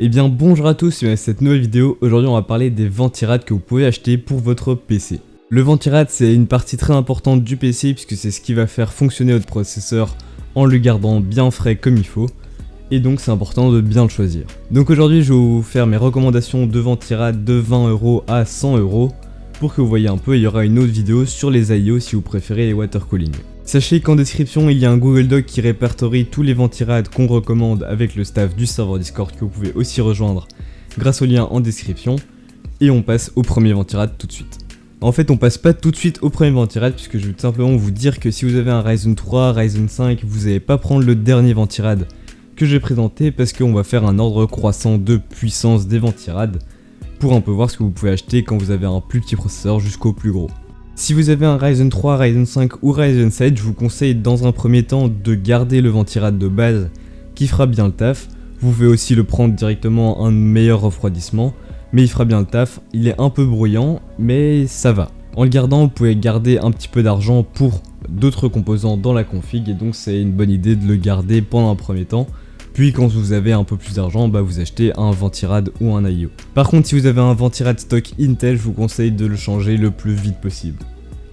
Eh bien bonjour à tous, dans cette nouvelle vidéo, aujourd'hui on va parler des Ventirad que vous pouvez acheter pour votre PC. Le Ventirad c'est une partie très importante du PC puisque c'est ce qui va faire fonctionner votre processeur en le gardant bien frais comme il faut. Et donc c'est important de bien le choisir. Donc aujourd'hui je vais vous faire mes recommandations de Ventirad de 20€ à 100€ pour que vous voyez un peu. Il y aura une autre vidéo sur les IO si vous préférez les water cooling. Sachez qu'en description il y a un Google Doc qui répertorie tous les Ventirad qu'on recommande avec le staff du serveur Discord que vous pouvez aussi rejoindre grâce au lien en description. Et on passe au premier Ventirad tout de suite. En fait on passe pas tout de suite au premier Ventirad puisque je vais tout simplement vous dire que si vous avez un Ryzen 3, Ryzen 5, vous n'allez pas prendre le dernier Ventirad que j'ai présenté parce qu'on va faire un ordre croissant de puissance des Ventirad pour un peu voir ce que vous pouvez acheter quand vous avez un plus petit processeur jusqu'au plus gros. Si vous avez un Ryzen 3, Ryzen 5 ou Ryzen 7, je vous conseille dans un premier temps de garder le Ventirad de base qui fera bien le taf. Vous pouvez aussi le prendre directement un meilleur refroidissement, mais il fera bien le taf. Il est un peu bruyant, mais ça va. En le gardant, vous pouvez garder un petit peu d'argent pour d'autres composants dans la config, et donc c'est une bonne idée de le garder pendant un premier temps. Puis quand vous avez un peu plus d'argent, vous achetez un Ventirad ou un IO. Par contre, si vous avez un Ventirad stock Intel, je vous conseille de le changer le plus vite possible.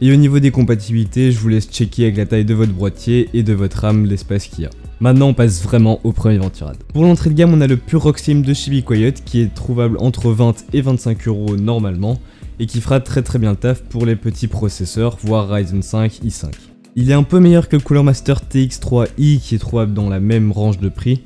Et au niveau des compatibilités, je vous laisse checker avec la taille de votre boîtier et de votre RAM l'espace qu'il y a. Maintenant on passe vraiment au premier Ventirad. Pour l'entrée de gamme, on a le Pure Rock Slim de chez BeQuiet qui est trouvable entre 20 et 25€ normalement et qui fera très bien le taf pour les petits processeurs, voire Ryzen 5 i5. Il est un peu meilleur que le Cooler Master TX3i qui est trouvable dans la même range de prix,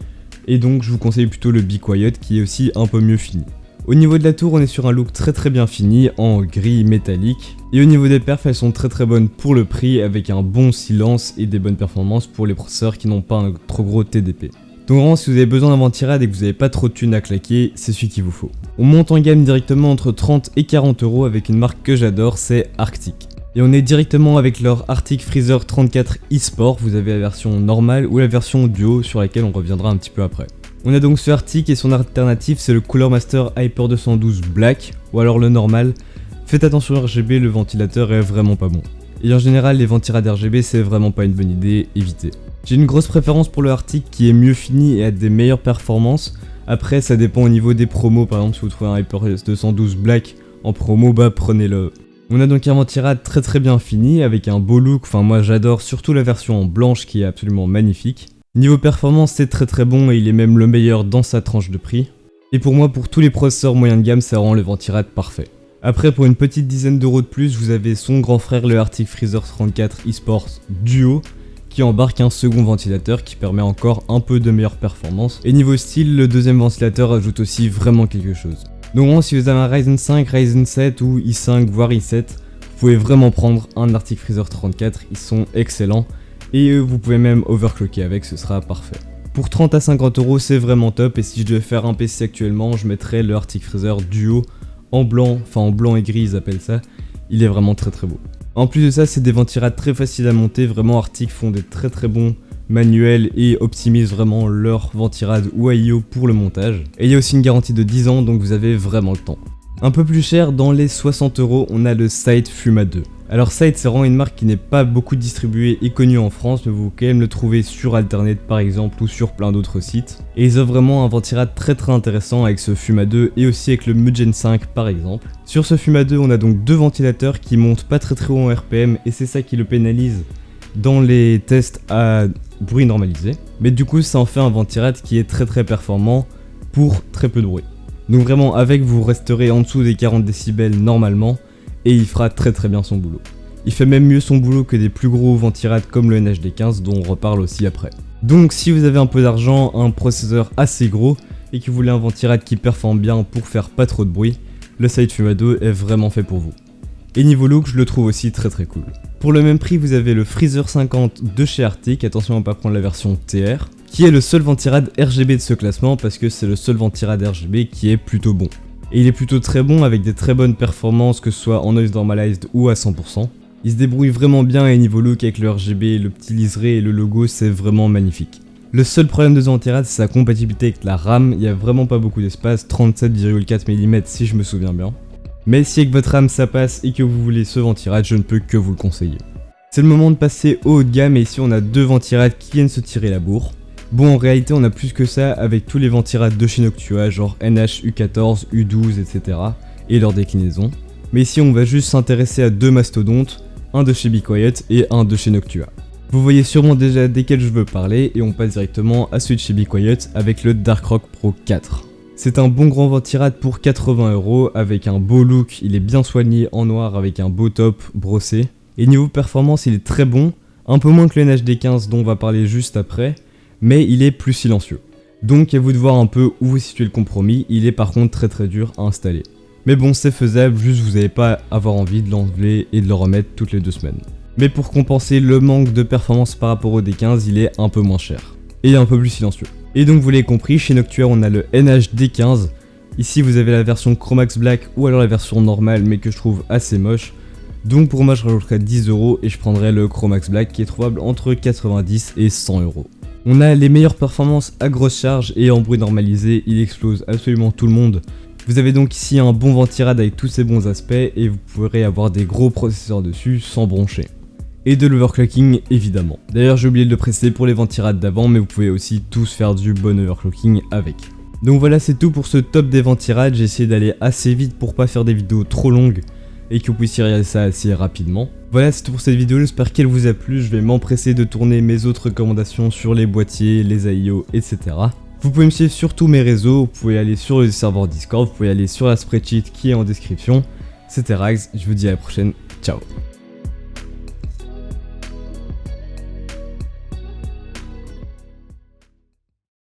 et donc je vous conseille plutôt le BeQuiet qui est aussi un peu mieux fini. Au niveau de la tour, on est sur un look très bien fini en gris métallique, et au niveau des perfs, elles sont très bonnes pour le prix avec un bon silence et des bonnes performances pour les processeurs qui n'ont pas un trop gros TDP. Donc vraiment, si vous avez besoin d'un Ventirad et que vous n'avez pas trop de thunes à claquer, c'est celui qu'il vous faut. On monte en gamme directement entre 30 et 40€ avec une marque que j'adore, c'est Arctic. Et on est directement avec leur Arctic Freezer 34 eSport. Vous avez la version normale ou la version duo sur laquelle on reviendra un petit peu après. On a donc ce Arctic et son alternative c'est le Cooler Master Hyper 212 Black ou alors le normal. Faites attention au RGB, le ventilateur est vraiment pas bon. Et en général les Ventirad RGB c'est vraiment pas une bonne idée, évitez. J'ai une grosse préférence pour le Arctic qui est mieux fini et a des meilleures performances. Après ça dépend au niveau des promos, par exemple si vous trouvez un Hyper 212 Black en promo, prenez-le. On a donc un Ventirad très bien fini avec un beau look, moi j'adore surtout la version en blanche qui est absolument magnifique. Niveau performance c'est très bon et il est même le meilleur dans sa tranche de prix. Et pour moi, pour tous les processeurs moyen de gamme, ça rend le Ventirad parfait. Après pour une petite dizaine d'euros de plus, vous avez son grand frère le Arctic Freezer 34 eSport Duo qui embarque un second ventilateur qui permet encore un peu de meilleure performance. Et niveau style, le deuxième ventilateur ajoute aussi vraiment quelque chose. Donc si vous avez un Ryzen 5, Ryzen 7 ou i5 voire i7, vous pouvez vraiment prendre un Arctic Freezer 34, ils sont excellents. Et vous pouvez même overclocker avec, ce sera parfait. Pour 30 à 50€ c'est vraiment top, et si je devais faire un PC actuellement, je mettrais le Arctic Freezer Duo en blanc, en blanc et gris ils appellent ça. Il est vraiment très beau. En plus de ça, c'est des Ventirad très faciles à monter, vraiment Arctic font des très bons manuels et optimisent vraiment leur Ventirad ou IO pour le montage. Et il y a aussi une garantie de 10 ans, donc vous avez vraiment le temps. Un peu plus cher, dans les 60€, on a le Scythe Fuma 2. Alors Scythe c'est vraiment une marque qui n'est pas beaucoup distribuée et connue en France, mais vous pouvez quand même le trouver sur Alternet par exemple ou sur plein d'autres sites. Et ils offrent vraiment un Ventirad très intéressant avec ce Fuma 2 et aussi avec le Mugen 5 par exemple. Sur ce Fuma 2 on a donc deux ventilateurs qui montent pas très haut en RPM et c'est ça qui le pénalise dans les tests à bruit normalisé. Mais du coup ça en fait un Ventirad qui est très performant pour très peu de bruit. Donc vraiment avec vous resterez en dessous des 40 décibels normalement. Et il fera très bien son boulot. Il fait même mieux son boulot que des plus gros Ventirad comme le NHD15 dont on reparle aussi après. Donc si vous avez un peu d'argent, un processeur assez gros et que vous voulez un Ventirad qui performe bien pour faire pas trop de bruit, le Scythe Fuma 2 est vraiment fait pour vous. Et niveau look, je le trouve aussi très cool. Pour le même prix, vous avez le Freezer 50 de chez Arctic, attention à ne pas prendre la version TR, qui est le seul Ventirad RGB de ce classement parce que c'est le seul Ventirad RGB qui est plutôt bon. Et il est plutôt très bon avec des très bonnes performances que ce soit en noise normalized ou à 100%. Il se débrouille vraiment bien et niveau look avec le RGB, le petit liseré et le logo c'est vraiment magnifique. Le seul problème de ce Ventirad c'est sa compatibilité avec la RAM, il n'y a vraiment pas beaucoup d'espace, 37,4 mm si je me souviens bien. Mais si avec votre RAM ça passe et que vous voulez ce Ventirad, je ne peux que vous le conseiller. C'est le moment de passer au haut de gamme et ici on a deux Ventirad qui viennent se tirer la bourre. Bon, en réalité, on a plus que ça avec tous les ventirades de chez Noctua, genre NH, U14, U12, etc. et leurs déclinaisons. Mais ici, on va juste s'intéresser à 2 mastodontes, un de chez Be Quiet et un de chez Noctua. Vous voyez sûrement déjà desquels je veux parler et on passe directement à celui de chez Be Quiet avec le Darkrock Pro 4. C'est un bon grand ventirad pour 80 € avec un beau look, il est bien soigné en noir avec un beau top brossé. Et niveau performance, il est très bon, un peu moins que le NHD15 dont on va parler juste après, mais il est plus silencieux. Donc à vous de voir un peu où vous situez le compromis, il est par contre très dur à installer. Mais bon, c'est faisable, juste vous n'allez pas avoir envie de l'enlever et de le remettre toutes les 2 semaines. Mais pour compenser le manque de performance par rapport au D15, il est un peu moins cher. Et un peu plus silencieux. Et donc vous l'avez compris, chez Noctua on a le NH-D15. Ici vous avez la version Chromax Black ou alors la version normale mais que je trouve assez moche. Donc pour moi je rajouterais 10 € et je prendrais le Chromax Black qui est trouvable entre 90 et 100 €. On a les meilleures performances à grosse charge et en bruit normalisé, il explose absolument tout le monde. Vous avez donc ici un bon ventirad avec tous ses bons aspects et vous pourrez avoir des gros processeurs dessus sans broncher. Et de l'overclocking évidemment. D'ailleurs j'ai oublié de le préciser pour les ventirades d'avant mais vous pouvez aussi tous faire du bon overclocking avec. Donc voilà, c'est tout pour ce top des ventirades, j'ai essayé d'aller assez vite pour pas faire des vidéos trop longues et que vous puissiez regarder ça assez rapidement. Voilà, c'est tout pour cette vidéo, j'espère qu'elle vous a plu, je vais m'empresser de tourner mes autres recommandations sur les boîtiers, les AIO, etc. Vous pouvez me suivre sur tous mes réseaux, vous pouvez aller sur le serveur Discord, vous pouvez aller sur la spreadsheet qui est en description. C'était Rags, je vous dis à la prochaine, ciao.